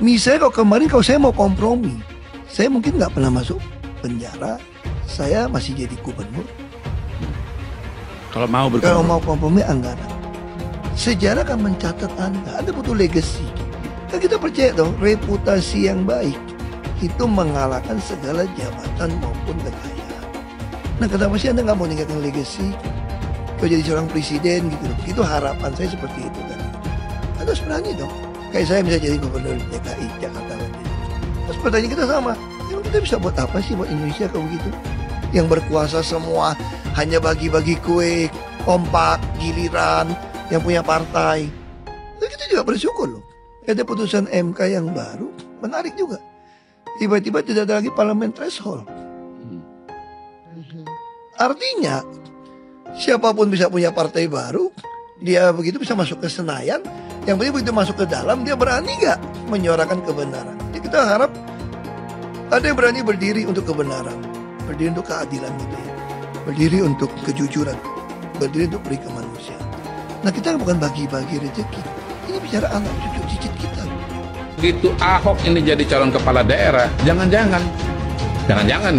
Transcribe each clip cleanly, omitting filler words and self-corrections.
Misalnya kalau kemarin kalau saya mau kompromi, saya mungkin nggak pernah masuk penjara, saya masih jadi gubernur. Kalau mau berkompromi. Kalau mau kompromi anggaran. Sejarah akan mencatat Anda butuh legacy. Kan kita percaya dong, reputasi yang baik itu mengalahkan segala jabatan maupun kekayaan. Nah, kenapa sih Anda nggak mau meninggalkan legacy? Kalau jadi seorang presiden gitu loh. Itu harapan saya seperti itu kan. Anda harus berani dong. Kayak saya bisa jadi gubernur DKI Jakarta. Terus pertanyaan kita sama. Emang kita bisa buat apa sih buat Indonesia kalau begitu? Yang berkuasa semua hanya bagi-bagi kue, kompak, giliran, yang punya partai. Dan kita juga bersyukur loh. Ada putusan MK yang baru, menarik juga. Tiba-tiba tidak ada lagi parlemen threshold. Artinya, siapapun bisa punya partai baru, dia begitu bisa masuk ke Senayan, yang penting begitu masuk ke dalam, dia berani gak menyuarakan kebenaran. Jadi kita harap ada yang berani berdiri untuk kebenaran, berdiri untuk keadilan gitu ya, berdiri untuk kejujuran, berdiri untuk beri kemanusiaan. Nah, kita bukan bagi-bagi rezeki, ini bicara anak cucu cicit kita. Begitu Ahok ini jadi calon kepala daerah, jangan-jangan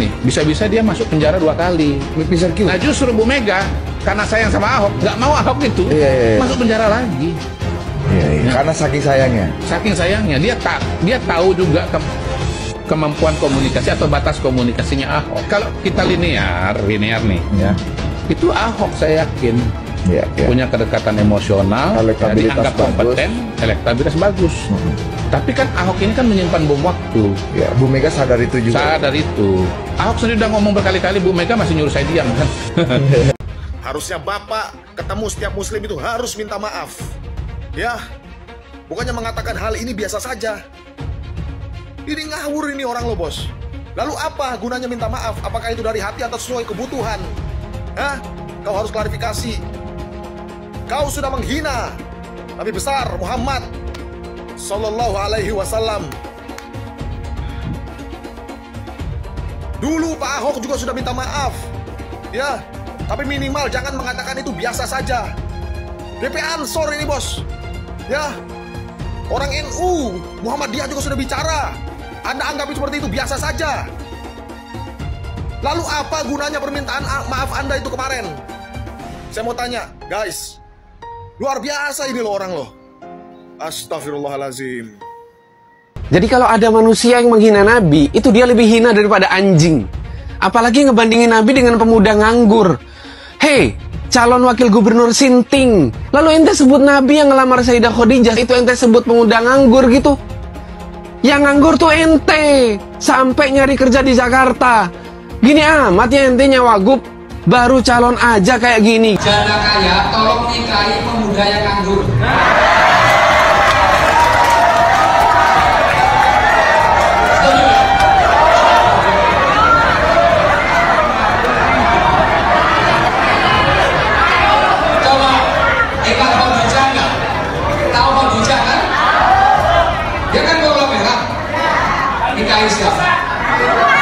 nih, bisa-bisa dia masuk penjara 2 kali. Nah, justru Bu Mega, karena sayang sama Ahok, nggak mau Ahok itu masuk penjara lagi. Karena saking sayangnya. Saking sayangnya, dia tahu juga kemampuan komunikasi atau batas komunikasinya Ahok. Kalau kita linear nih, ya, itu Ahok saya yakin punya kedekatan emosional, dianggap kompeten, elektabilitas bagus. Tapi kan Ahok ini kan menyimpan bom waktu. Ya, Bu Mega sadar itu juga. Sadar itu. Ahok sendiri udah ngomong berkali-kali, Bu Mega masih nyuruh saya diam kan. Harusnya Bapak ketemu setiap Muslim itu harus minta maaf. Ya, bukannya mengatakan hal ini biasa saja. Ini ngawur ini orang lo, bos. Lalu apa gunanya minta maaf? Apakah itu dari hati atau sesuai kebutuhan? Hah? Kau harus klarifikasi. Kau sudah menghina Nabi besar Muhammad Sallallahu Alaihi Wasallam. Dulu Pak Ahok juga sudah minta maaf, ya. Tapi minimal jangan mengatakan itu biasa saja. DP Ansor ini, bos, ya. Orang NU Muhammadiyah juga sudah bicara. Anda anggap seperti itu biasa saja. Lalu apa gunanya permintaan maaf Anda itu kemarin? Saya mau tanya, guys. Luar biasa ini loh orang loh. Astagfirullahalazim. Jadi kalau ada manusia yang menghina Nabi, itu dia lebih hina daripada anjing. Apalagi ngebandingin Nabi dengan pemuda nganggur. Hei, calon wakil gubernur Sinting. Lalu ente sebut Nabi yang ngelamar Sayyidah Khadijah, itu ente sebut pemuda nganggur gitu. Yang nganggur tuh ente, sampai nyari kerja di Jakarta. Gini amat ya ente nyawagup, baru calon aja kayak gini. Janda kaya, tolong nikahi pemuda yang nganggur. Coba, ingat Khadijah nggak? Tahu Khadijah kan? Dia kan bola merah. Nikahi siapa?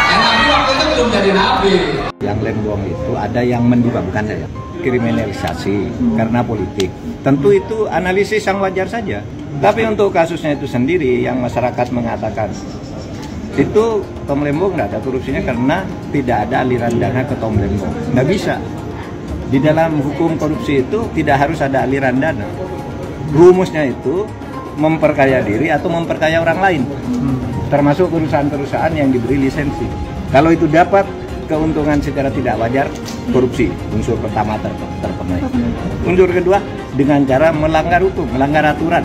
Yang Nabi waktu itu belum jadi Nabi. Yang Lembong itu ada yang menyebabkan kriminalisasi karena politik. Tentu itu analisis yang wajar saja. Tapi untuk kasusnya itu sendiri yang masyarakat mengatakan itu Tom Lembong nggak ada korupsinya karena tidak ada aliran dana ke Tom Lembong. Nggak bisa. Di dalam hukum korupsi itu tidak harus ada aliran dana. Rumusnya itu memperkaya diri atau memperkaya orang lain. Termasuk perusahaan-perusahaan yang diberi lisensi. Kalau itu dapat keuntungan secara tidak wajar, korupsi, unsur pertama terpenuhi. Unsur kedua, dengan cara melanggar hukum, melanggar aturan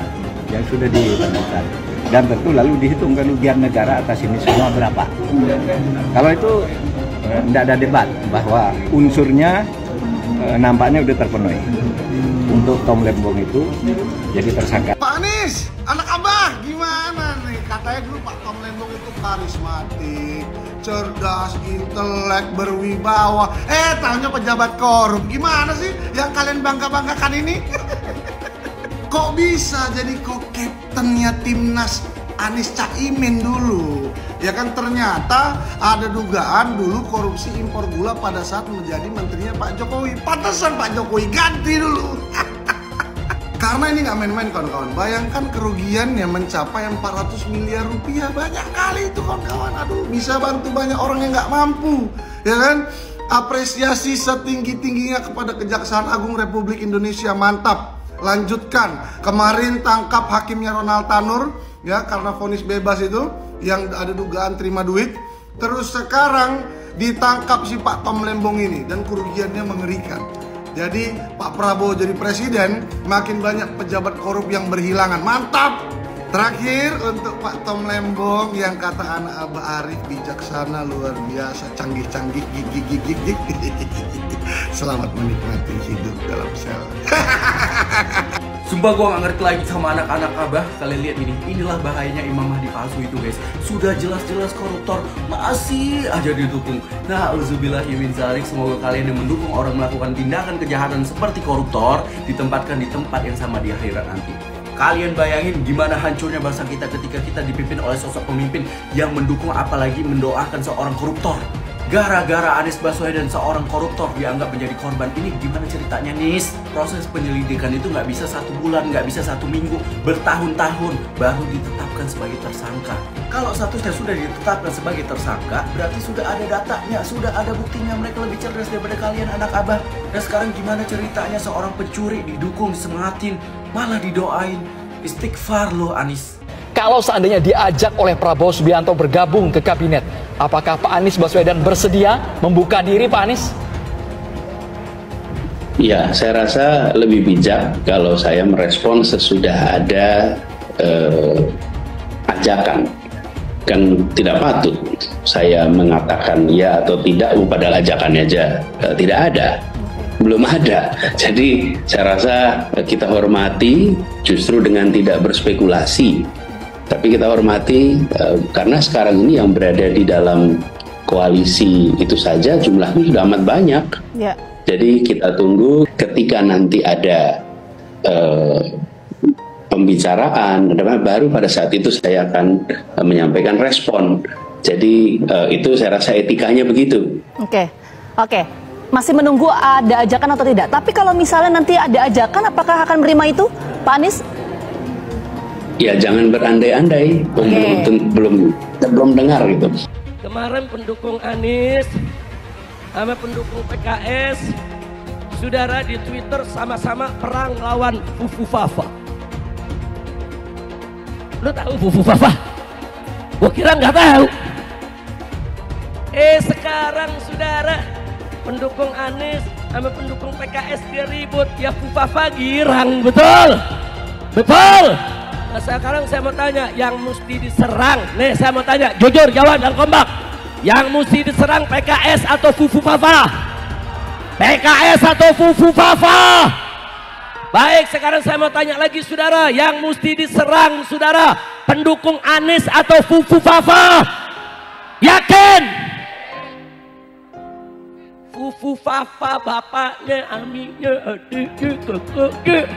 yang sudah ditentukan. Dan tentu lalu dihitung kerugian negara atas ini semua berapa. Kalau itu tidak ada debat bahwa unsurnya nampaknya sudah terpenuhi. Untuk Tom Lembong itu jadi tersangka. Pak Anies, anak abah gimana nih? Katanya dulu Pak Tom Lembong itu karismatik, cerdas, intelek, berwibawa. Taunya pejabat korup. Gimana sih yang kalian bangga-banggakan ini? Kok bisa jadi co-captainnya timnas Anies Caimin dulu? Ya kan ternyata ada dugaan dulu korupsi impor gula pada saat menjadi menterinya Pak Jokowi. Pantesan Pak Jokowi ganti dulu. Karena ini nggak main-main kawan-kawan. Bayangkan kerugiannya mencapai 400 miliar rupiah. Banyak kali itu kawan-kawan. Aduh, bisa bantu banyak orang yang nggak mampu, ya kan? Apresiasi setinggi-tingginya kepada Kejaksaan Agung Republik Indonesia, mantap. Lanjutkan. Kemarin tangkap hakimnya Ronald Tanur, ya, karena vonis bebas itu, yang ada dugaan terima duit. Terus sekarang ditangkap si Pak Tom Lembong ini, dan kerugiannya mengerikan. Jadi Pak Prabowo jadi presiden, makin banyak pejabat korup yang berhilangan. Mantap. Terakhir untuk Pak Tom Lembong yang kata anak Abah Arif, bijaksana luar biasa, canggih-canggih, gigi-gigi. Selamat menikmati hidup dalam sel. Sumpah gue gak ngerti lagi sama anak-anak Abah. Kalian lihat ini, inilah bahayanya Imam Mahdi palsu itu guys. Sudah jelas-jelas koruptor, masih aja didukung. Nah, auzubillahi min dzalik. Semoga kalian yang mendukung orang melakukan tindakan kejahatan seperti koruptor ditempatkan di tempat yang sama di akhirat nanti. Kalian bayangin gimana hancurnya bangsa kita ketika kita dipimpin oleh sosok pemimpin yang mendukung apalagi mendoakan seorang koruptor. Gara-gara Anies Baswedan seorang koruptor dianggap menjadi korban. Ini gimana ceritanya Nis? Proses penyelidikan itu nggak bisa 1 bulan, nggak bisa 1 minggu, bertahun-tahun baru ditetapkan sebagai tersangka. Kalau statusnya sudah ditetapkan sebagai tersangka, berarti sudah ada datanya, sudah ada buktinya. Mereka lebih cerdas daripada kalian anak Abah. Dan sekarang gimana ceritanya seorang pencuri didukung, disemangatin, malah didoain. Istighfar loh Anies. Kalau seandainya diajak oleh Prabowo Subianto bergabung ke kabinet, apakah Pak Anies Baswedan bersedia membuka diri, Pak Anies? Ya, saya rasa lebih bijak kalau saya merespon sesudah ada ajakan. Kan tidak patut saya mengatakan ya atau tidak, padahal ajakannya aja tidak ada. Belum ada. Jadi saya rasa kita hormati justru dengan tidak berspekulasi. Tapi kita hormati karena sekarang ini yang berada di dalam koalisi itu saja jumlahnya sudah amat banyak. Ya. Jadi kita tunggu ketika nanti ada pembicaraan, baru pada saat itu saya akan menyampaikan respon. Jadi itu saya rasa etikanya begitu. Oke. Masih menunggu ada ajakan atau tidak. Tapi kalau misalnya nanti ada ajakan, apakah akan menerima itu, Pak Anies? Ya jangan berandai-andai, belum dengar gitu. Kemarin pendukung Anies sama pendukung PKS, saudara di Twitter sama-sama perang lawan Fufu Fafa. Lu tahu Fufu Fafa? Gua kira nggak tahu. Sekarang saudara pendukung Anies sama pendukung PKS dia ribut, ya Fufu Fafa girang, betul? Betul? Nah, sekarang saya mau tanya, yang mesti diserang, nih saya mau tanya, jujur jawab dan kompak, yang mesti diserang PKS atau Fufu Fafa? PKS atau Fufu Fafa? Baik, sekarang saya mau tanya lagi saudara, yang mesti diserang saudara, pendukung Anies atau Fufu Fafa? Yakin? Fufu Fafa bapaknya, aminnya, adiknya, kakaknya.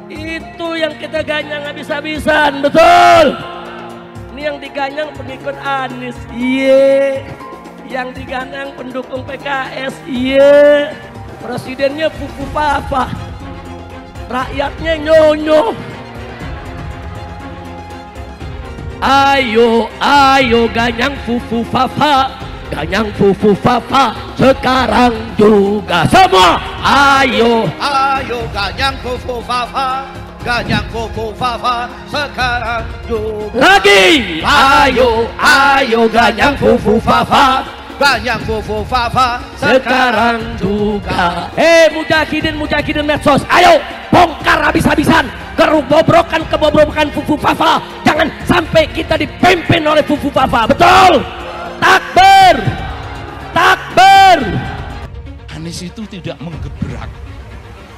Itu yang kita ganyang habis-habisan, betul? Ini yang diganyang pengikut Anies, iya. Yang diganyang pendukung PKS, iya. Presidennya Fufu Fafa, rakyatnya nyonyo. Ayo ganyang Fufu Fafa, ganyang Fufu Fafa sekarang juga semua. Ayo ganyang Fufu Fafa, ganyang Fufu Fafa sekarang juga. Lagi. Ayo ganyang Fufu Fafa, ganyang Fufu Fafa sekarang juga. Mujahidin medsos, ayo bongkar habis-habisan kebobrokan Fufu Fafa. Jangan sampai kita dipimpin oleh Fufu Fafa, betul? Takbir! Anies itu tidak menggebrak.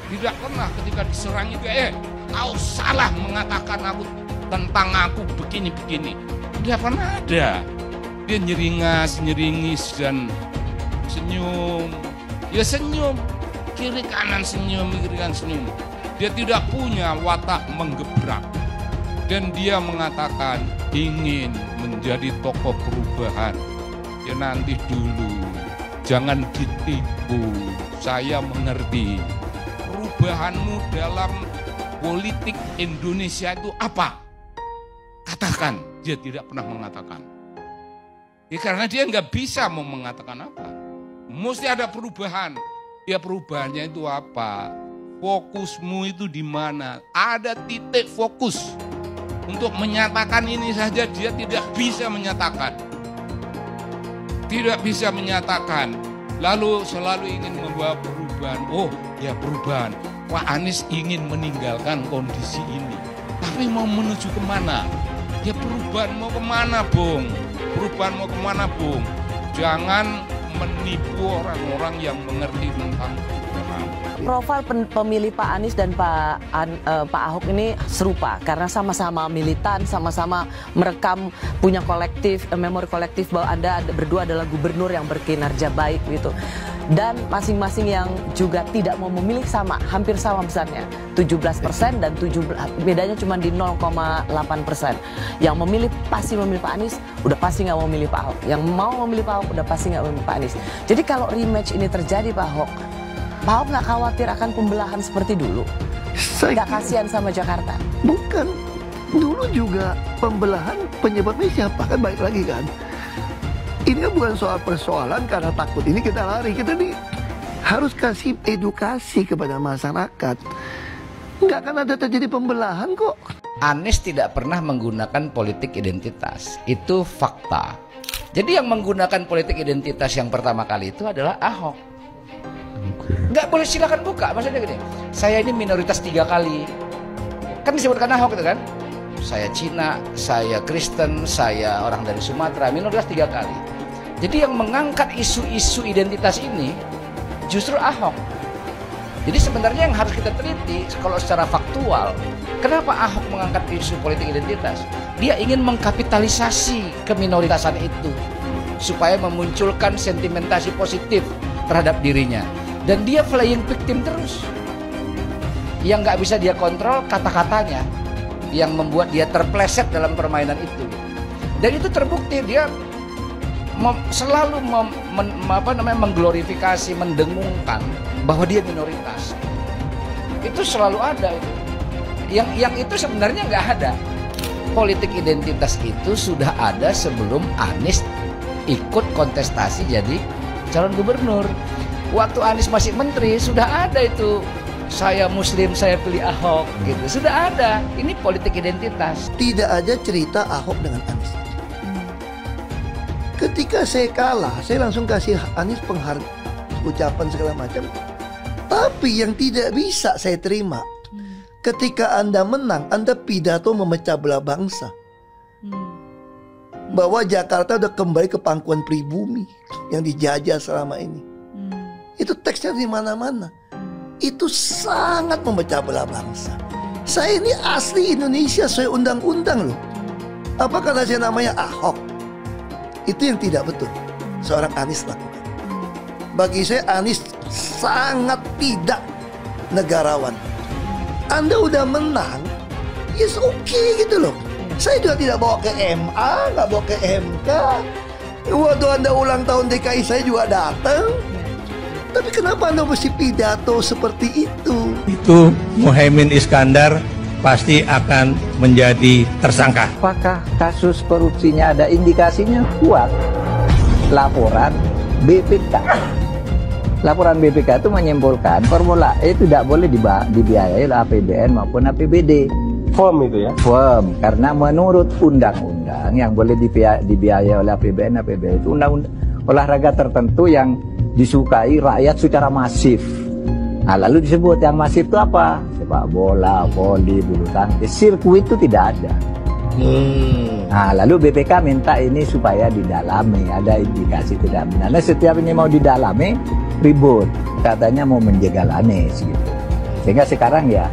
Tidak pernah ketika diserang itu, kau salah mengatakan tentang aku begini-begini. Tidak pernah ada. Dia nyeringis dan senyum. Ya senyum, kiri kanan senyum, kiri kanan senyum. Dia tidak punya watak menggebrak. Dan dia mengatakan ingin menjadi tokoh perubahan. Ya nanti dulu, jangan ditipu. Saya mengerti. perubahanmu dalam politik Indonesia itu apa? Katakan. Dia tidak pernah mengatakan. Ya karena dia nggak bisa mau mengatakan apa. Mesti ada perubahan. Ya perubahannya itu apa? Fokusmu itu di mana? Ada titik fokus. Untuk menyatakan ini saja dia tidak bisa menyatakan. Tidak bisa menyatakan. Lalu selalu ingin membawa perubahan. Oh ya perubahan. Pak Anies ingin meninggalkan kondisi ini. Tapi mau menuju kemana? Ya perubahan mau kemana, Bung? Perubahan mau kemana, Bung? Jangan menipu orang-orang yang mengerti tentang perubahan. Profil pemilih Pak Anies dan Pak Ahok ini serupa karena sama-sama militan, sama-sama merekam, punya kolektif, memori kolektif bahwa Anda berdua adalah gubernur yang berkinerja baik gitu. Dan masing-masing yang juga tidak mau memilih sama, hampir sama besarnya, 17% dan bedanya cuma di 0,8%. Yang memilih pasti memilih Pak Anies, udah pasti nggak mau memilih Pak Ahok. Yang mau memilih Pak Ahok udah pasti nggak memilih Pak Anies. Jadi kalau rematch ini terjadi Pak Ahok nggak khawatir akan pembelahan seperti dulu? Nggak kasihan sama Jakarta? Bukan, dulu juga pembelahan penyebabnya siapa? Kan balik lagi kan. Ini kan bukan soal persoalan karena takut ini kita lari. Kita nih harus kasih edukasi kepada masyarakat. Nggak akan ada terjadi pembelahan kok. Anies tidak pernah menggunakan politik identitas. Itu fakta. Jadi yang menggunakan politik identitas yang pertama kali itu adalah Ahok. Nggak boleh silakan buka. Maksudnya gini, saya ini minoritas 3 kali. Kan disebutkan Ahok itu kan. Saya Cina, saya Kristen, saya orang dari Sumatera, minoritas 3 kali. Jadi yang mengangkat isu-isu identitas ini justru Ahok. Jadi sebenarnya yang harus kita teliti kalau secara faktual, kenapa Ahok mengangkat isu politik identitas? Dia ingin mengkapitalisasi keminoritasan itu supaya memunculkan sentimentasi positif terhadap dirinya. Dan dia playing victim terus. Yang nggak bisa dia kontrol kata-katanya, yang membuat dia terpleset dalam permainan itu. Dan itu terbukti dia selalu mengglorifikasi, mendengungkan bahwa dia minoritas. Itu selalu ada itu. Yang itu sebenarnya nggak ada. Politik identitas itu sudah ada sebelum Anies ikut kontestasi jadi calon gubernur. Waktu Anies masih menteri sudah ada itu. Saya Muslim, saya pilih Ahok gitu. Sudah ada. Ini politik identitas. Tidak ada cerita Ahok dengan Anies. Ketika saya kalah, saya langsung kasih Anies penghargaan, ucapan segala macam. Tapi yang tidak bisa saya terima, ketika Anda menang, Anda pidato memecah belah bangsa. Bahwa Jakarta udah kembali ke pangkuan pribumi yang dijajah selama ini. Itu teksnya di mana-mana. Itu sangat memecah belah bangsa. Saya ini asli Indonesia sesuai undang-undang loh. Apa karena saya namanya Ahok? Itu yang tidak betul seorang Anies lakukan. Bagi saya Anies sangat tidak negarawan. Anda udah menang, yes okay gitu loh. Saya juga tidak bawa ke MA, nggak bawa ke MK. Waktu Anda ulang tahun DKI saya juga datang. Tapi kenapa Anda mesti pidato seperti itu? Itu Muhaimin Iskandar pasti akan menjadi tersangka. Apakah kasus korupsinya ada indikasinya kuat? Laporan BPK. Laporan BPK itu menyimpulkan Formula E tidak boleh dibiayai oleh APBN maupun APBD. Firm itu ya? Firm, karena menurut undang-undang yang boleh dibiayai oleh APBN, APBD itu undang-undang olahraga tertentu yang disukai rakyat secara masif. Nah, lalu disebut yang masif itu apa? Sepak bola, voli, bulu tangkis, sirkuit itu tidak ada. Nah, lalu BPK minta ini supaya didalami, ada indikasi tidak benar. Nah, setiap ini mau didalami, ribut. Katanya mau menjegal Anies gitu. Sehingga sekarang ya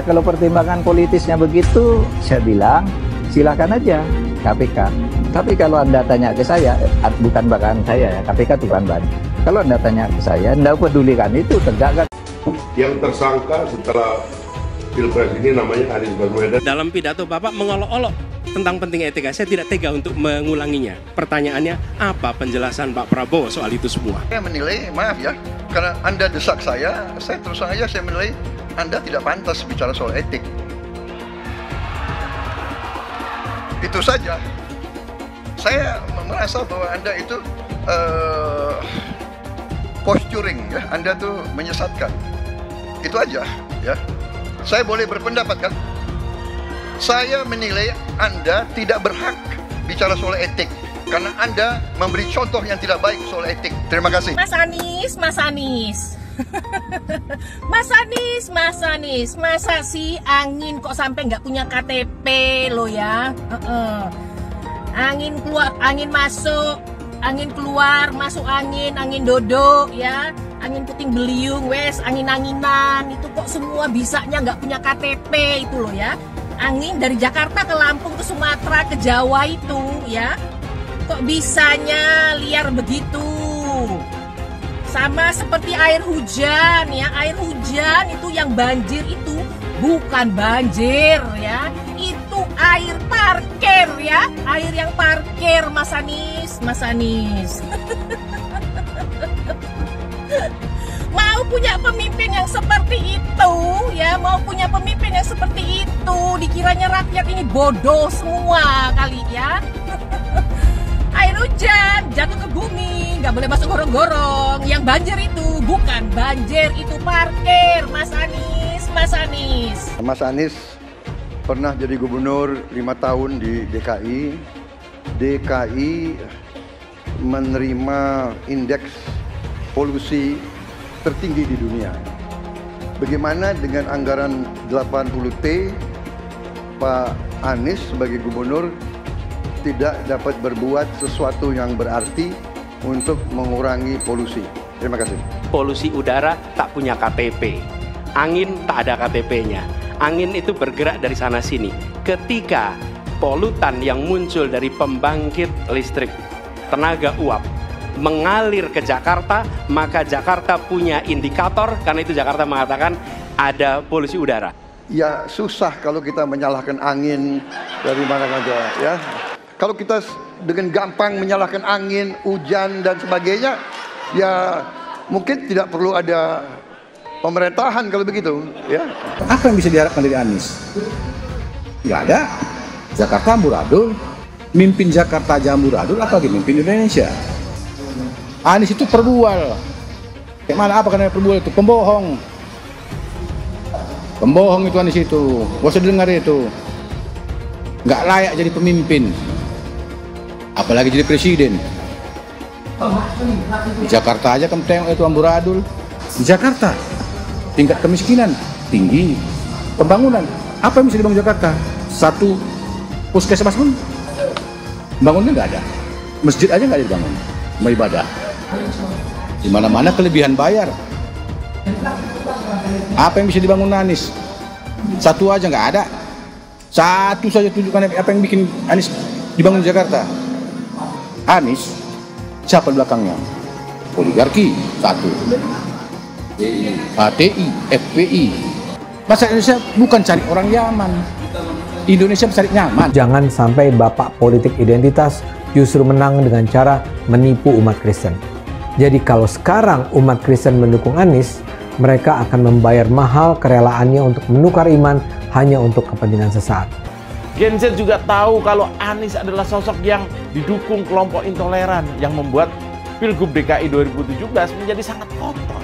kalau pertimbangan politisnya begitu, saya bilang silakan aja KPK. Tapi kalau Anda tanya ke saya, bukan bahkan saya ya, KPK bukan bahan. Kalau Anda tanya ke saya, Anda pedulikan itu tegakkan. Yang tersangka setelah Pilpres ini namanya Anies Baswedan. Dalam pidato Bapak mengolok-olok tentang pentingnya etika, saya tidak tega untuk mengulanginya. Pertanyaannya, apa penjelasan Pak Prabowo soal itu semua? Saya menilai, maaf ya, karena Anda desak saya terus saja saya menilai Anda tidak pantas bicara soal etik. Itu saja. Saya merasa bahwa Anda itu posturing, ya, Anda tuh menyesatkan. Itu aja, ya. Saya boleh berpendapat kan? Saya menilai Anda tidak berhak bicara soal etik karena Anda memberi contoh yang tidak baik soal etik. Terima kasih. Mas Anies, Mas Anies. Mas Anies, masa sih angin kok sampai nggak punya KTP lo ya? Angin keluar, angin masuk, angin keluar, masuk angin dodo ya, angin puting beliung, wes angin-anginan itu kok semua bisanya nggak punya KTP itu lo ya. Angin dari Jakarta ke Lampung ke Sumatera ke Jawa itu ya, kok bisanya liar begitu. Sama seperti air hujan ya, air hujan itu yang banjir itu bukan banjir ya, itu air parkir ya, air yang parkir Mas Anies, Mas Anies. Mau punya pemimpin yang seperti itu ya, mau punya pemimpin yang seperti itu, dikiranya rakyat ini bodoh semua kali ya. Air hujan jatuh ke bumi, nggak boleh masuk gorong-gorong. Yang banjir itu bukan banjir, itu parkir Mas Anies, Mas Anies. Mas Anies pernah jadi gubernur 5 tahun di DKI. DKI menerima indeks polusi tertinggi di dunia. Bagaimana dengan anggaran 80T, Pak Anies sebagai gubernur tidak dapat berbuat sesuatu yang berarti untuk mengurangi polusi. Terima kasih. Polusi udara tak punya KTP, angin tak ada KTP-nya. Angin itu bergerak dari sana sini. Ketika polutan yang muncul dari pembangkit listrik tenaga uap mengalir ke Jakarta, maka Jakarta punya indikator, karena itu Jakarta mengatakan ada polusi udara. Ya susah kalau kita menyalahkan angin dari mana saja ya. Kalau kita dengan gampang menyalahkan angin, hujan dan sebagainya, ya mungkin tidak perlu ada pemerintahan kalau begitu ya. Apa yang bisa diharapkan dari Anies? Nggak ada. Jakarta amburadul, mimpin Jakarta aja amburadul, apalagi mimpin Indonesia. Anies itu perbual. Kayak mana apa karena perbual itu? Pembohong. Pembohong itu Anies itu. Gak usah dengar itu. Nggak layak jadi pemimpin. Apalagi jadi presiden. Di Jakarta aja kamu tengok itu amburadul. Di Jakarta tingkat kemiskinan tinggi. Pembangunan apa yang bisa dibangun Jakarta? Satu puskesmas pun bangunnya nggak ada. Masjid aja nggak dibangun. Mau ibadah. Di mana-mana kelebihan bayar. Apa yang bisa dibangun Anies? Satu aja nggak ada. Satu saja tunjukkan apa yang bikin Anies dibangun di Jakarta. Anies, siapa belakangnya? Oligarki, satu. HTI, FPI. Masa Indonesia bukan cari orang Yaman. Indonesia cari nyaman. Jangan sampai bapak politik identitas justru menang dengan cara menipu umat Kristen. Jadi kalau sekarang umat Kristen mendukung Anies, mereka akan membayar mahal kerelaannya untuk menukar iman hanya untuk kepentingan sesaat. Gen Z juga tahu kalau Anies adalah sosok yang didukung kelompok intoleran yang membuat Pilgub DKI 2017 menjadi sangat kotor.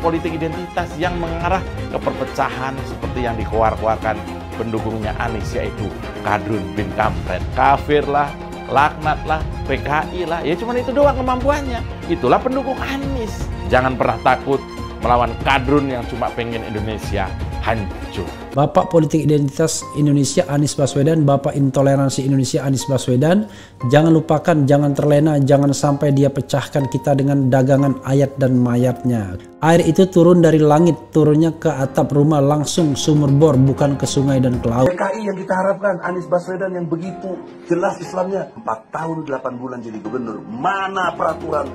Politik identitas yang mengarah ke perpecahan seperti yang dikeluarkan pendukungnya Anies, yaitu Kadrun bin Kampret. Kafir lah, laknat lah, PKI lah, ya cuman itu doang kemampuannya. Itulah pendukung Anies. Jangan pernah takut melawan kadrun yang cuma pengen Indonesia hancur. Bapak politik identitas Indonesia Anies Baswedan, Bapak intoleransi Indonesia Anies Baswedan. Jangan lupakan, jangan terlena, jangan sampai dia pecahkan kita dengan dagangan ayat dan mayatnya. Air itu turun dari langit, turunnya ke atap rumah langsung sumur bor, bukan ke sungai dan ke laut. DKI yang kita harapkan, Anies Baswedan yang begitu jelas Islamnya, 4 tahun 8 bulan jadi gubernur. Mana peraturan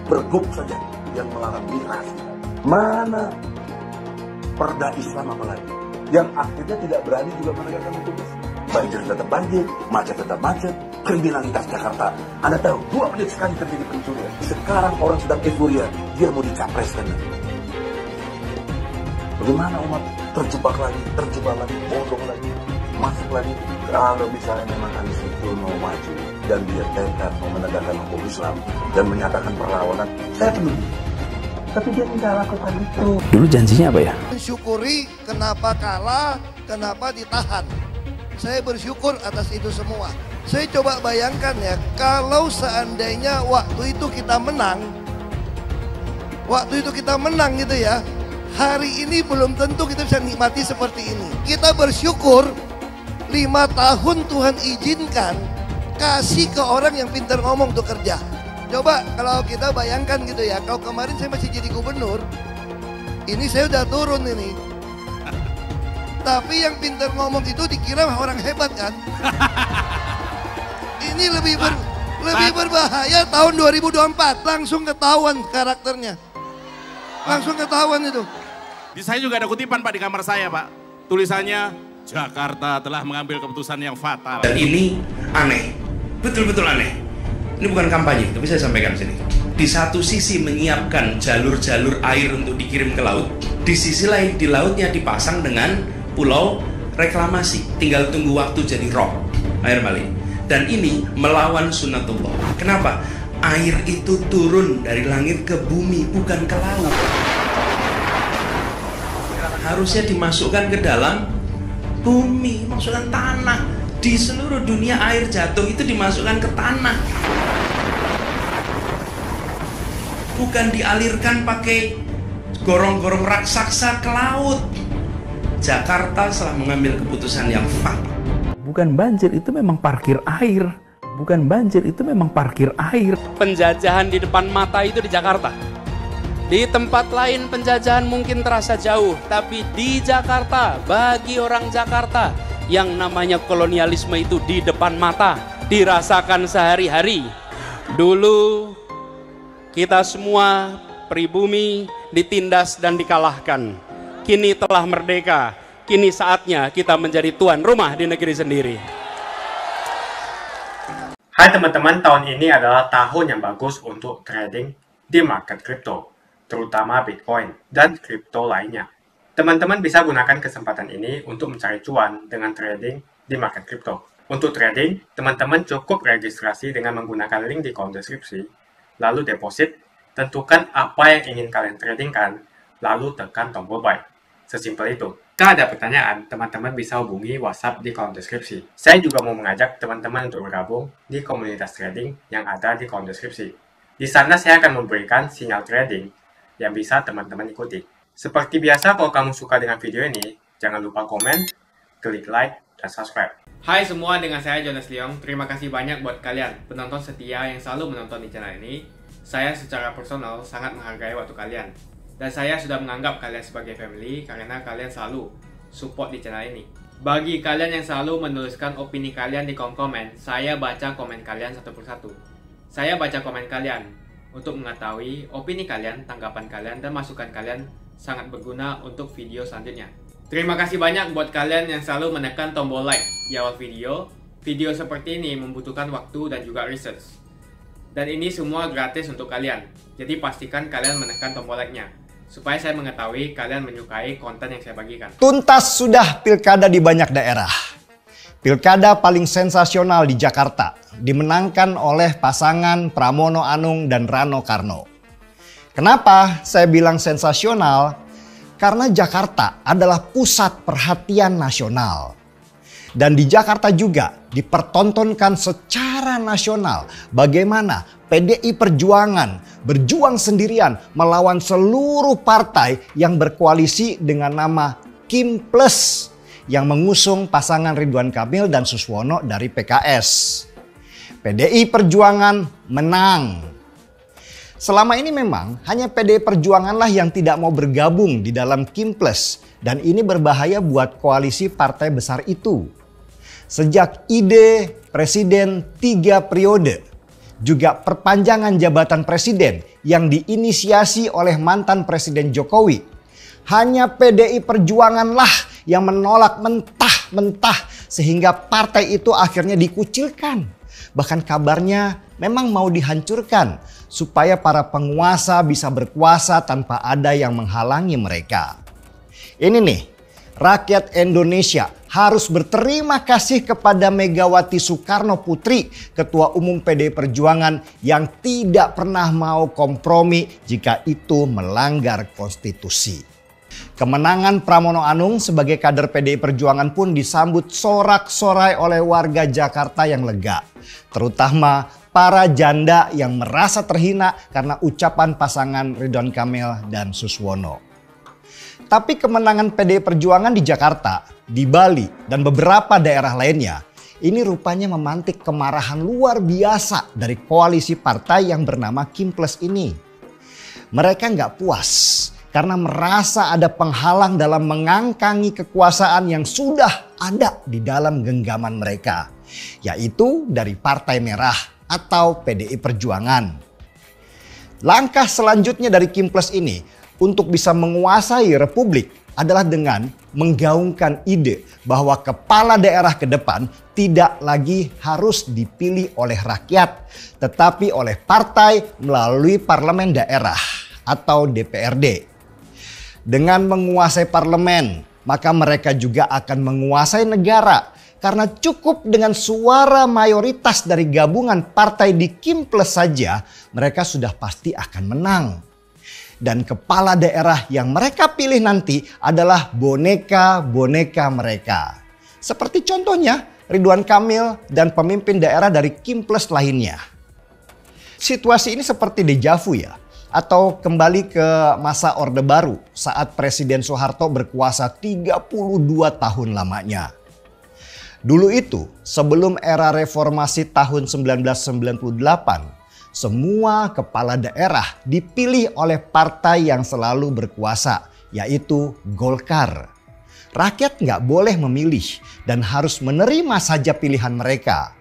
pergub saja yang melarang miras? Mana perda Islam apalagi? Yang akhirnya tidak berani juga menegakkan hukum Islam. banjir tetap banjir, macet tetap macet, kriminalitas Jakarta. Anda tahu, 2 menit sekali terjadi pencurian. Sekarang orang sedang euforia, dia mau dicapreskan. Bagaimana umat terjebak lagi, bodoh lagi, masuk lagi. Kalau misalnya memang Anies itu mau maju dan dia tekad mau menegakkan hukum Islam dan menyatakan perlawanan, saya peduli. Tapi dia tidak lakukan itu. Dulu janjinya apa ya? Mensyukuri kenapa kalah, kenapa ditahan. Saya bersyukur atas itu semua. Saya coba bayangkan ya, kalau seandainya waktu itu kita menang gitu ya, hari ini belum tentu kita bisa nikmati seperti ini. Kita bersyukur 5 tahun Tuhan izinkan kasih ke orang yang pintar ngomong untuk kerja. Coba kalau kita bayangkan gitu ya, kalau kemarin saya masih jadi gubernur, ini saya udah turun ini. Tapi yang pintar ngomong itu dikira orang hebat kan? Ini lebih berbahaya tahun 2024, langsung ketahuan karakternya. Langsung ketahuan itu. Di saya juga ada kutipan Pak di kamar saya Pak. Tulisannya, Jakarta telah mengambil keputusan yang fatal. Dan ini aneh, betul-betul aneh. Ini bukan kampanye, tapi saya sampaikan sini. Di satu sisi menyiapkan jalur-jalur air untuk dikirim ke laut, di sisi lain di lautnya dipasang dengan pulau reklamasi. Tinggal tunggu waktu jadi rob, air balik. Dan ini melawan sunatullah. Kenapa? Air itu turun dari langit ke bumi, bukan ke laut. Harusnya dimasukkan ke dalam bumi, masukkan tanah. Di seluruh dunia air jatuh itu dimasukkan ke tanah. Bukan dialirkan pakai gorong-gorong raksasa ke laut. Jakarta telah mengambil keputusan yang fatal. Bukan banjir, itu memang parkir air. Bukan banjir, itu memang parkir air. Penjajahan di depan mata itu di Jakarta. Di tempat lain penjajahan mungkin terasa jauh, tapi di Jakarta, bagi orang Jakarta, yang namanya kolonialisme itu di depan mata, dirasakan sehari-hari. Dulu kita semua pribumi ditindas dan dikalahkan. Kini telah merdeka, kini saatnya kita menjadi tuan rumah di negeri sendiri. Hai teman-teman, tahun ini adalah tahun yang bagus untuk trading di market kripto, terutama Bitcoin dan kripto lainnya. Teman-teman bisa gunakan kesempatan ini untuk mencari cuan dengan trading di market kripto. Untuk trading, teman-teman cukup registrasi dengan menggunakan link di kolom deskripsi, lalu deposit, tentukan apa yang ingin kalian tradingkan, lalu tekan tombol buy. Sesimpel itu. Jika ada pertanyaan, teman-teman bisa hubungi WhatsApp di kolom deskripsi. Saya juga mau mengajak teman-teman untuk bergabung di komunitas trading yang ada di kolom deskripsi. Di sana saya akan memberikan sinyal trading yang bisa teman-teman ikuti. Seperti biasa, kalau kamu suka dengan video ini, jangan lupa komen, klik like, dan subscribe. Hai semua, dengan saya Jonas Leong. Terima kasih banyak buat kalian, penonton setia yang selalu menonton di channel ini. Saya secara personal sangat menghargai waktu kalian. Dan saya sudah menganggap kalian sebagai family karena kalian selalu support di channel ini. Bagi kalian yang selalu menuliskan opini kalian di kolom komen, saya baca komen kalian satu persatu. Saya baca komen kalian untuk mengetahui opini kalian, tanggapan kalian, dan masukan kalian sangat berguna untuk video selanjutnya. Terima kasih banyak buat kalian yang selalu menekan tombol like di awal video. Video seperti ini membutuhkan waktu dan juga research. Dan ini semua gratis untuk kalian. Jadi pastikan kalian menekan tombol like-nya, supaya saya mengetahui kalian menyukai konten yang saya bagikan. Tuntas sudah pilkada di banyak daerah. Pilkada paling sensasional di Jakarta dimenangkan oleh pasangan Pramono Anung dan Rano Karno. Kenapa saya bilang sensasional? Karena Jakarta adalah pusat perhatian nasional. Dan di Jakarta juga dipertontonkan secara nasional bagaimana PDI Perjuangan berjuang sendirian melawan seluruh partai yang berkoalisi dengan nama Kim Plus yang mengusung pasangan Ridwan Kamil dan Suswono dari PKS. PDI Perjuangan menang. Selama ini memang hanya PDI Perjuanganlah yang tidak mau bergabung di dalam Kim Plus, dan ini berbahaya buat koalisi partai besar itu. Sejak ide presiden 3 periode, juga perpanjangan jabatan presiden yang diinisiasi oleh mantan Presiden Jokowi, hanya PDI Perjuanganlah yang menolak mentah-mentah sehingga partai itu akhirnya dikucilkan. Bahkan kabarnya memang mau dihancurkan supaya para penguasa bisa berkuasa tanpa ada yang menghalangi mereka. Ini nih, rakyat Indonesia harus berterima kasih kepada Megawati Soekarno Putri, Ketua Umum PDI Perjuangan yang tidak pernah mau kompromi jika itu melanggar konstitusi. Kemenangan Pramono Anung sebagai kader PDI Perjuangan pun disambut sorak-sorai oleh warga Jakarta yang lega. Terutama para janda yang merasa terhina karena ucapan pasangan Ridwan Kamil dan Suswono. Tapi kemenangan PDI Perjuangan di Jakarta, di Bali, dan beberapa daerah lainnya, ini rupanya memantik kemarahan luar biasa dari koalisi partai yang bernama Kimples ini. Mereka nggak puas karena merasa ada penghalang dalam mengangkangi kekuasaan yang sudah ada di dalam genggaman mereka, yaitu dari Partai Merah atau PDI Perjuangan. Langkah selanjutnya dari Kimples ini untuk bisa menguasai Republik adalah dengan menggaungkan ide bahwa kepala daerah ke depan tidak lagi harus dipilih oleh rakyat, tetapi oleh partai melalui parlemen daerah atau DPRD. Dengan menguasai parlemen, maka mereka juga akan menguasai negara. Karena cukup dengan suara mayoritas dari gabungan partai di Kimples saja, mereka sudah pasti akan menang. Dan kepala daerah yang mereka pilih nanti adalah boneka-boneka mereka. Seperti contohnya Ridwan Kamil dan pemimpin daerah dari Kimples lainnya. Situasi ini seperti dejavu ya. Atau kembali ke masa Orde Baru saat Presiden Soeharto berkuasa 32 tahun lamanya. Dulu itu sebelum era reformasi tahun 1998, semua kepala daerah dipilih oleh partai yang selalu berkuasa, yaitu Golkar. Rakyat nggak boleh memilih dan harus menerima saja pilihan mereka.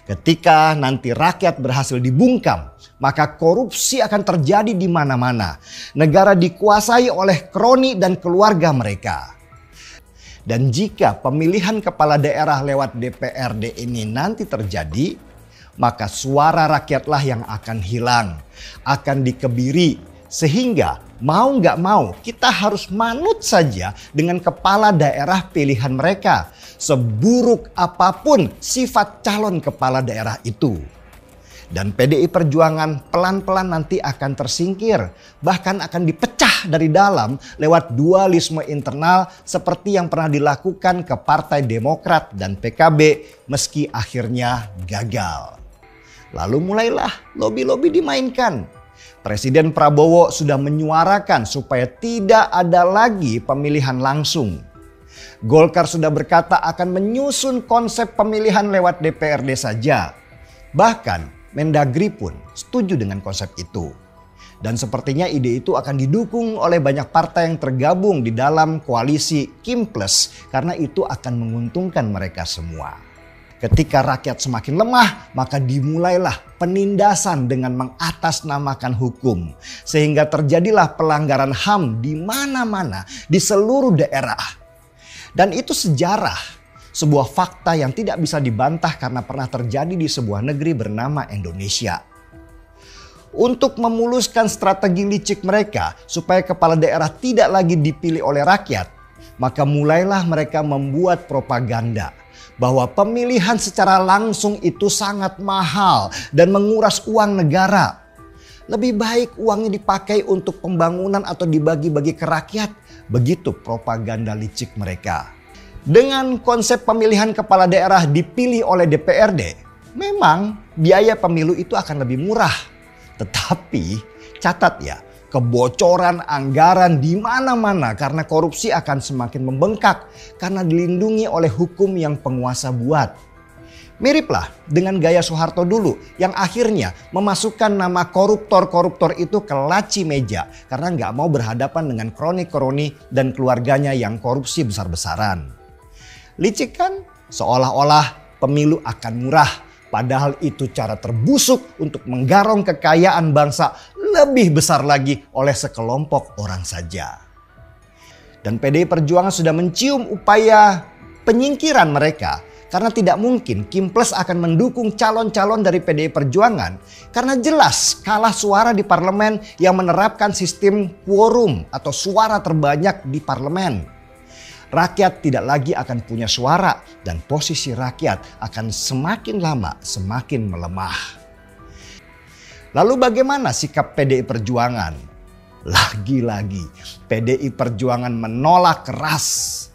Ketika nanti rakyat berhasil dibungkam, maka korupsi akan terjadi di mana-mana. Negara dikuasai oleh kroni dan keluarga mereka. Dan jika pemilihan kepala daerah lewat DPRD ini nanti terjadi, maka suara rakyatlah yang akan hilang, akan dikebiri. Sehingga mau nggak mau kita harus manut saja dengan kepala daerah pilihan mereka. Seburuk apapun sifat calon kepala daerah itu. Dan PDI Perjuangan pelan-pelan nanti akan tersingkir. Bahkan akan dipecah dari dalam lewat dualisme internal seperti yang pernah dilakukan ke Partai Demokrat dan PKB meski akhirnya gagal. Lalu mulailah lobi-lobi dimainkan. Presiden Prabowo sudah menyuarakan supaya tidak ada lagi pemilihan langsung. Golkar sudah berkata akan menyusun konsep pemilihan lewat DPRD saja. Bahkan Mendagri pun setuju dengan konsep itu. Dan sepertinya ide itu akan didukung oleh banyak partai yang tergabung di dalam koalisi Kimples karena itu akan menguntungkan mereka semua. Ketika rakyat semakin lemah, maka dimulailah penindasan dengan mengatasnamakan hukum. Sehingga terjadilah pelanggaran HAM di mana-mana, di seluruh daerah. Dan itu sejarah, sebuah fakta yang tidak bisa dibantah karena pernah terjadi di sebuah negeri bernama Indonesia. Untuk memuluskan strategi licik mereka supaya kepala daerah tidak lagi dipilih oleh rakyat, maka mulailah mereka membuat propaganda bahwa pemilihan secara langsung itu sangat mahal dan menguras uang negara. Lebih baik uangnya dipakai untuk pembangunan atau dibagi-bagi ke rakyat. Begitu propaganda licik mereka. Dengan konsep pemilihan kepala daerah dipilih oleh DPRD, memang biaya pemilu itu akan lebih murah. Tetapi catat ya, kebocoran anggaran di mana-mana karena korupsi akan semakin membengkak karena dilindungi oleh hukum yang penguasa buat. Miriplah dengan gaya Soeharto dulu yang akhirnya memasukkan nama koruptor-koruptor itu ke laci meja karena nggak mau berhadapan dengan kroni-kroni dan keluarganya yang korupsi besar-besaran. Licik kan? Seolah-olah pemilu akan murah. Padahal itu cara terbusuk untuk menggarong kekayaan bangsa lebih besar lagi oleh sekelompok orang saja. Dan PDI Perjuangan sudah mencium upaya Penyingkiran mereka karena tidak mungkin Kimples akan mendukung calon-calon dari PDI Perjuangan karena jelas kalah suara di parlemen yang menerapkan sistem quorum atau suara terbanyak di parlemen. Rakyat tidak lagi akan punya suara dan posisi rakyat akan semakin lama semakin melemah. Lalu bagaimana sikap PDI Perjuangan? Lagi-lagi PDI Perjuangan menolak keras.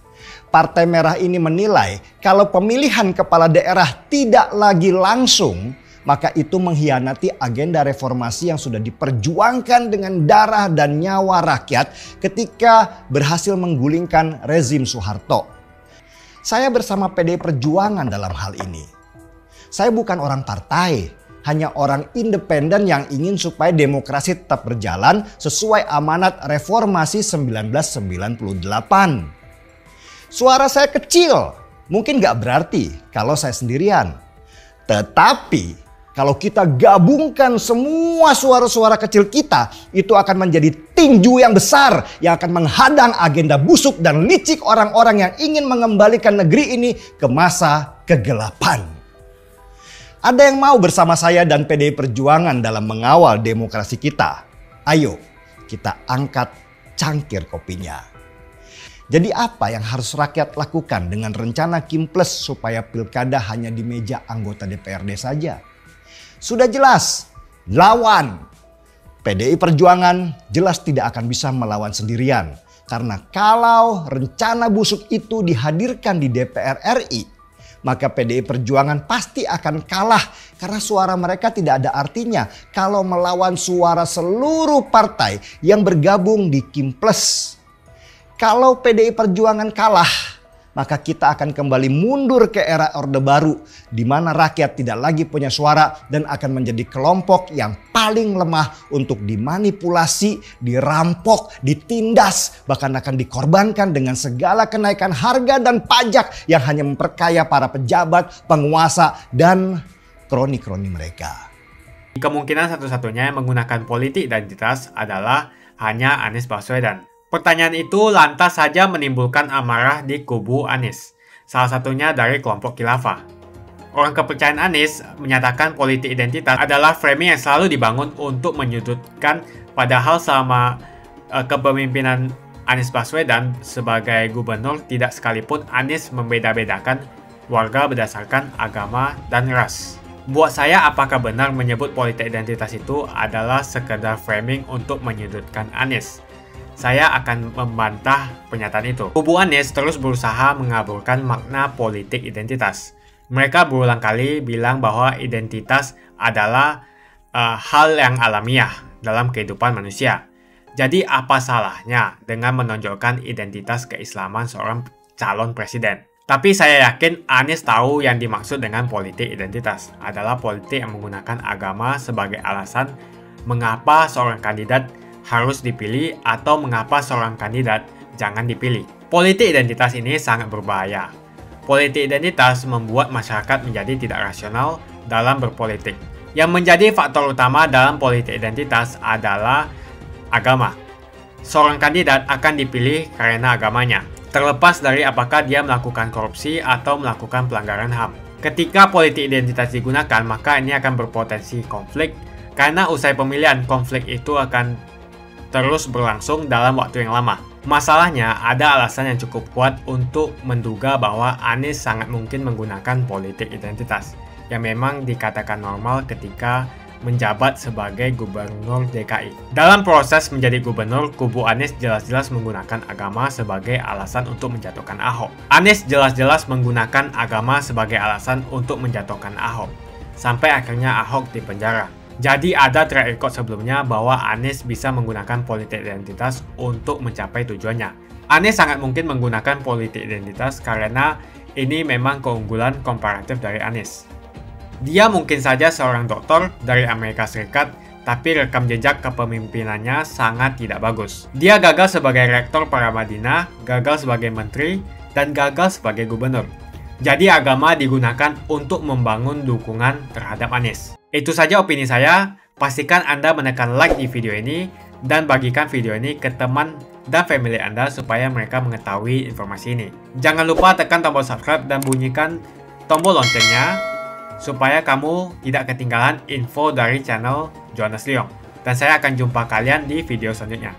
Partai Merah ini menilai kalau pemilihan kepala daerah tidak lagi langsung, maka itu mengkhianati agenda reformasi yang sudah diperjuangkan dengan darah dan nyawa rakyat ketika berhasil menggulingkan rezim Soeharto. Saya bersama PDI Perjuangan dalam hal ini. Saya bukan orang partai, hanya orang independen yang ingin supaya demokrasi tetap berjalan sesuai amanat reformasi 1998. Suara saya kecil, mungkin gak berarti kalau saya sendirian. Tetapi kalau kita gabungkan semua suara-suara kecil kita, itu akan menjadi tinju yang besar yang akan menghadang agenda busuk dan licik orang-orang yang ingin mengembalikan negeri ini ke masa kegelapan. Ada yang mau bersama saya dan PDI Perjuangan dalam mengawal demokrasi kita? Ayo kita angkat cangkir kopinya. Jadi apa yang harus rakyat lakukan dengan rencana Kimples supaya pilkada hanya di meja anggota DPRD saja? Sudah jelas, lawan. PDI Perjuangan jelas tidak akan bisa melawan sendirian. Karena kalau rencana busuk itu dihadirkan di DPR RI, maka PDI Perjuangan pasti akan kalah karena suara mereka tidak ada artinya kalau melawan suara seluruh partai yang bergabung di Kimples. Kalau PDI Perjuangan kalah, maka kita akan kembali mundur ke era Orde Baru di mana rakyat tidak lagi punya suara dan akan menjadi kelompok yang paling lemah untuk dimanipulasi, dirampok, ditindas, bahkan akan dikorbankan dengan segala kenaikan harga dan pajak yang hanya memperkaya para pejabat, penguasa, dan kroni-kroni mereka. Kemungkinan satu-satunya yang menggunakan politik identitas adalah hanya Anies Baswedan. Pertanyaan itu lantas saja menimbulkan amarah di kubu Anies, salah satunya dari kelompok khilafah. Orang kepercayaan Anies menyatakan politik identitas adalah framing yang selalu dibangun untuk menyudutkan, padahal selama kepemimpinan Anies Baswedan sebagai gubernur tidak sekalipun Anies membeda-bedakan warga berdasarkan agama dan ras. Buat saya, apakah benar menyebut politik identitas itu adalah sekedar framing untuk menyudutkan Anies? Saya akan membantah pernyataan itu. Kubu Anies terus berusaha mengaburkan makna politik identitas. Mereka berulang kali bilang bahwa identitas adalah hal yang alamiah dalam kehidupan manusia. Jadi apa salahnya dengan menonjolkan identitas keislaman seorang calon presiden? Tapi saya yakin Anies tahu yang dimaksud dengan politik identitas adalah politik yang menggunakan agama sebagai alasan mengapa seorang kandidat harus dipilih atau mengapa seorang kandidat jangan dipilih. Politik identitas ini sangat berbahaya. Politik identitas membuat masyarakat menjadi tidak rasional dalam berpolitik. Yang menjadi faktor utama dalam politik identitas adalah agama. Seorang kandidat akan dipilih karena agamanya, terlepas dari apakah dia melakukan korupsi atau melakukan pelanggaran HAM. Ketika politik identitas digunakan, maka ini akan berpotensi konflik, karena usai pemilihan konflik itu akan terus berlangsung dalam waktu yang lama. Masalahnya, ada alasan yang cukup kuat untuk menduga bahwa Anies sangat mungkin menggunakan politik identitas yang memang dikatakan normal ketika menjabat sebagai gubernur DKI. Dalam proses menjadi gubernur, kubu Anies jelas-jelas menggunakan agama sebagai alasan untuk menjatuhkan Ahok. Anies jelas-jelas menggunakan agama sebagai alasan untuk menjatuhkan Ahok, sampai akhirnya Ahok dipenjara. Jadi ada track record sebelumnya bahwa Anies bisa menggunakan politik identitas untuk mencapai tujuannya. Anies sangat mungkin menggunakan politik identitas karena ini memang keunggulan komparatif dari Anies. Dia mungkin saja seorang doktor dari Amerika Serikat, tapi rekam jejak kepemimpinannya sangat tidak bagus. Dia gagal sebagai rektor Paramadina, gagal sebagai menteri, dan gagal sebagai gubernur. Jadi agama digunakan untuk membangun dukungan terhadap Anies. Itu saja opini saya. Pastikan Anda menekan like di video ini dan bagikan video ini ke teman dan family Anda supaya mereka mengetahui informasi ini. Jangan lupa tekan tombol subscribe dan bunyikan tombol loncengnya supaya kamu tidak ketinggalan info dari channel Jonas Leong. Dan saya akan jumpa kalian di video selanjutnya.